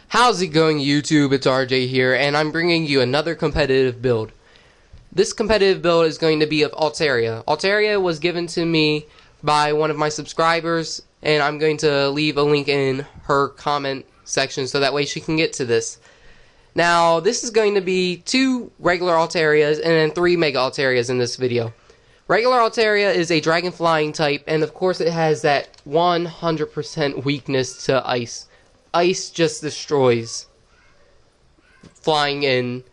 How's it going, YouTube? It's RJ here, and I'm bringing you another competitive build. This competitive build is going to be of Altaria. Altaria was given to me by one of my subscribers, and I'm going to leave a link in her comment section so that way she can get to this. Now, this is going to be 2 regular Altarias and then 3 Mega Altarias in this video. Regular Altaria is a dragon flying type, and of course it has that 100% weakness to ice. Ice just destroys flying in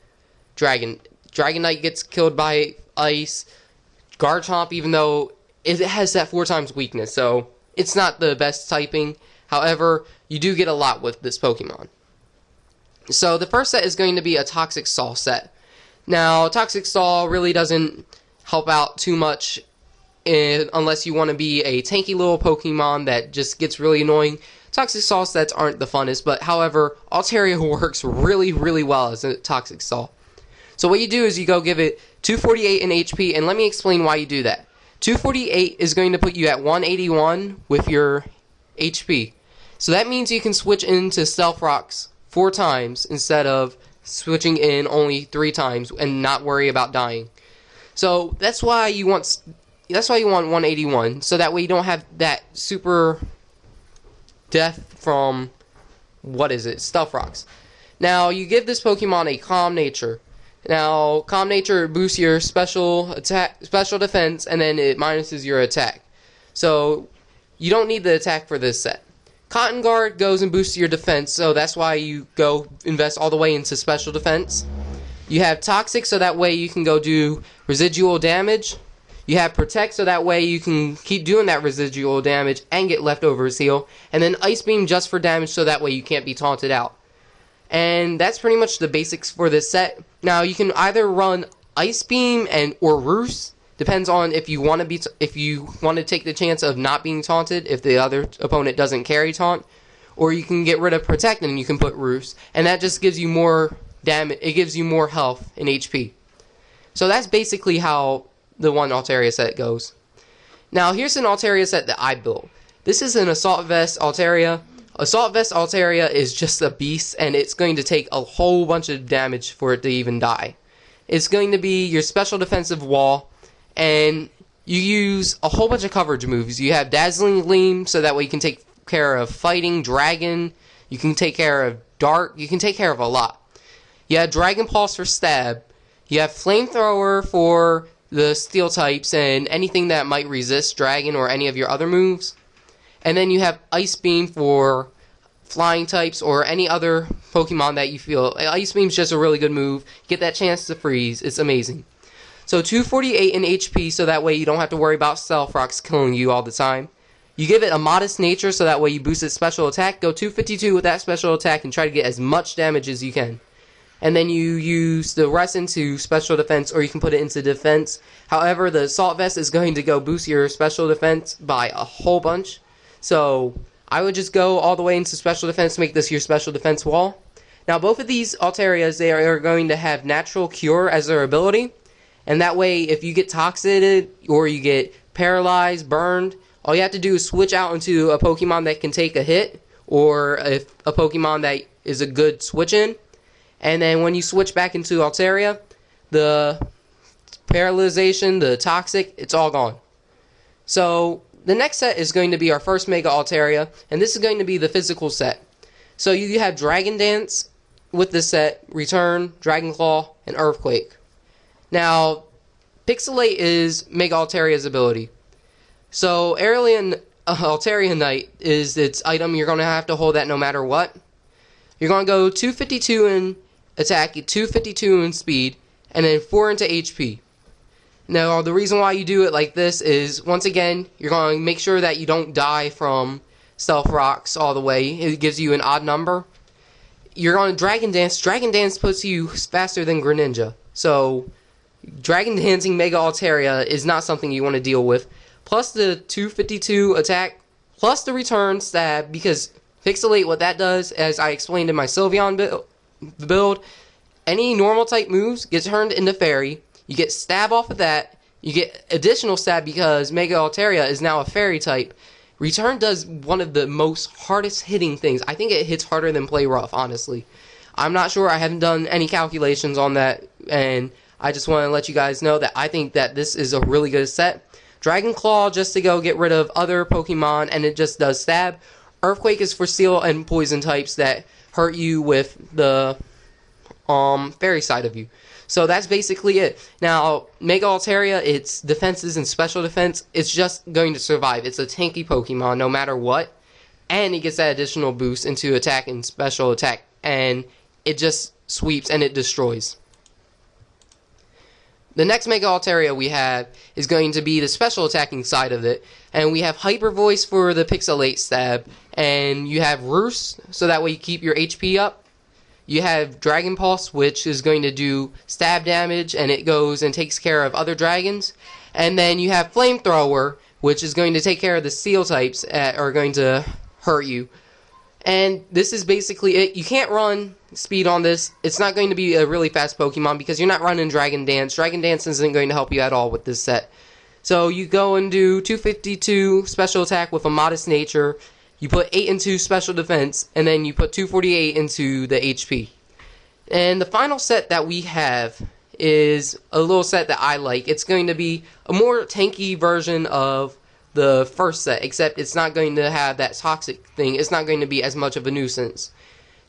dragon. Dragonite gets killed by ice. Garchomp, even though it has that 4 times weakness, so it's not the best typing. However, you do get a lot with this Pokemon. So the first set is going to be a Toxic Saw set. Now, Toxic Saw really doesn't help out too much unless you want to be a tanky little Pokemon that just gets really annoying. Toxic Saw sets aren't the funnest, but however, Altaria works really well as a Toxic Saw. So what you do is you go give it 248 in HP, and let me explain why you do that. 248 is going to put you at 181 with your HP. So that means you can switch into Stealth Rocks 4 times instead of switching in only 3 times and not worry about dying. So that's why you want 181, so that way you don't have that super death from, Stealth Rocks. Now, you give this Pokemon a Calm Nature. Now, Calm Nature boosts your special defense, and then it minuses your attack. So, you don't need the attack for this set. Cotton Guard goes and boosts your defense, so that's why you go invest all the way into special defense. You have Toxic, so that way you can go do residual damage. You have Protect, so that way you can keep doing that residual damage and get Leftovers heal. And then Ice Beam just for damage, so that way you can't be taunted out. And that's pretty much the basics for this set. Now, you can either run Ice Beam or Roost. Depends on if you want to take the chance of not being taunted if the other opponent doesn't carry taunt. Or you can get rid of Protect and you can put Roost. And that just gives you more damage. It gives you more health in HP. So that's basically how the one Altaria set goes. Now, here's an Altaria set that I built. This is an Assault Vest Altaria. Assault Vest Altaria is just a beast, and it's going to take a whole bunch of damage for it to even die. It's going to be your special defensive wall, and you use a whole bunch of coverage moves. You have Dazzling Gleam, so that way you can take care of Fighting, Dragon, you can take care of Dark, you can take care of a lot. You have Dragon Pulse for Stab, you have Flamethrower for the Steel types and anything that might resist Dragon or any of your other moves. And then you have Ice Beam for Flying types or any other Pokemon that you feel. Ice Beam's just a really good move. Get that chance to freeze. It's amazing. So 248 in HP, so that way you don't have to worry about Stealth Rocks killing you all the time. You give it a Modest Nature, so that way you boost its special attack. Go 252 with that special attack and try to get as much damage as you can. And then you use the rest into special defense, or you can put it into defense. However, the Assault Vest is going to go boost your special defense by a whole bunch. So I would just go all the way into special defense to make this your special defense wall. Now, both of these Altarias, they are going to have Natural Cure as their ability. And that way, if you get toxicated or you get paralyzed, burned, all you have to do is switch out into a Pokemon that can take a hit, or a Pokemon that is a good switch-in. And then when you switch back into Altaria, the paralyzation, the toxic, it's all gone. So the next set is going to be our first Mega Altaria, and this is going to be the physical set. So you have Dragon Dance with this set, Return, Dragon Claw, and Earthquake. Now, Pixelate is Mega Altaria's ability. So Altaria Knight is its item. You're going to have to hold that no matter what. You're going to go 252 in attack, 252 in speed, and then 4 into HP. Now, the reason why you do it like this is, once again, you're going to make sure that you don't die from Stealth Rocks all the way. It gives you an odd number. You're going to Dragon Dance. Dragon Dance puts you faster than Greninja. So, Dragon Dancing Mega Altaria is not something you want to deal with. Plus the 252 attack, plus the Return Stab, because Pixelate, what that does, as I explained in my Sylveon build, any normal type moves get turned into Fairy. You get Stab off of that. You get additional Stab because Mega Altaria is now a Fairy type, Return does one of the most hardest hitting things. I think it hits harder than Play Rough, honestly. I'm not sure. I haven't done any calculations on that, and I just want to let you guys know that I think that this is a really good set. Dragon Claw just to go get rid of other Pokemon, and it just does stab. Earthquake is for steel and poison types that hurt you with the fairy side of you. So that's basically it. Now, Mega Altaria, its defenses and special defense, it's just going to survive. It's a tanky Pokemon no matter what. And it gets that additional boost into attack and special attack. And it just sweeps and it destroys. The next Mega Altaria we have is going to be the special attacking side of it. And we have Hyper Voice for the Pixelate stab. And you have Roost, so that way you keep your HP up. You have Dragon Pulse, which is going to do stab damage, and it goes and takes care of other dragons. And then you have Flamethrower, which is going to take care of the steel types that are going to hurt you. And this is basically it. You can't run speed on this. It's not going to be a really fast Pokemon because you're not running Dragon Dance. Dragon Dance isn't going to help you at all with this set. So you go and do 252 special attack with a modest nature. You put 8 into special defense, and then you put 248 into the HP. And the final set that we have is a little set that I like. It's going to be a more tanky version of the first set, except it's not going to have that toxic thing. It's not going to be as much of a nuisance.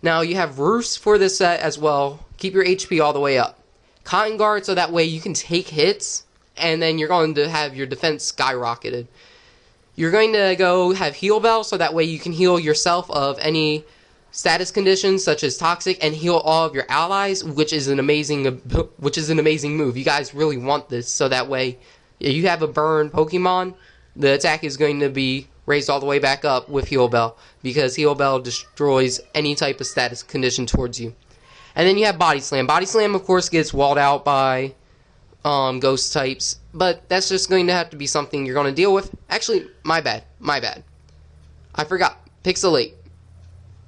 Now, you have Roost for this set as well. Keep your HP all the way up. Cotton Guard, so that way you can take hits, and then you're going to have your defense skyrocketed. You're going to go have Heal Bell, so that way you can heal yourself of any status conditions such as toxic, and heal all of your allies, which is an amazing move. You guys really want this, so that way if you have a burn Pokemon, the attack is going to be raised all the way back up with Heal Bell, because Heal Bell destroys any type of status condition towards you. And then you have Body Slam. Body Slam, of course, gets walled out by ghost types, but that's just going to have to be something you're going to deal with. Actually, my bad. I forgot. Pixelate.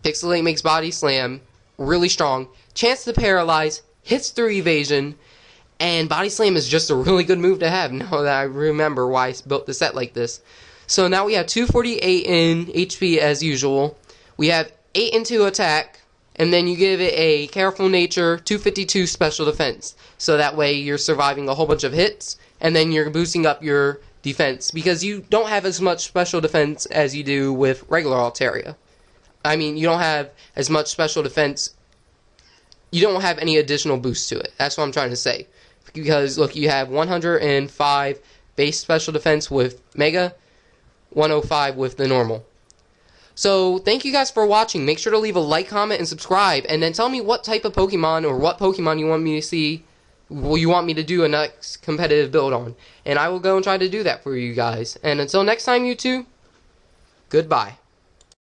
Pixelate makes Body Slam really strong. Chance to paralyze, hits through evasion, and Body Slam is just a really good move to have now that I remember why I built the set like this. So now we have 248 in HP as usual. We have 8 into attack, and then you give it a Careful Nature, 252 special defense. So that way you're surviving a whole bunch of hits, and then you're boosting up your defense, because you don't have as much special defense as you do with regular Altaria. I mean, you don't have as much special defense. You don't have any additional boost to it. That's what I'm trying to say. Because, look, you have 105 base special defense with Mega, 105 with the normal. So, thank you guys for watching. Make sure to leave a like, comment, and subscribe. And then tell me what type of Pokemon or what Pokemon you want me to see, you want me to do a next competitive build on. And I will go and try to do that for you guys. And until next time, you two, goodbye.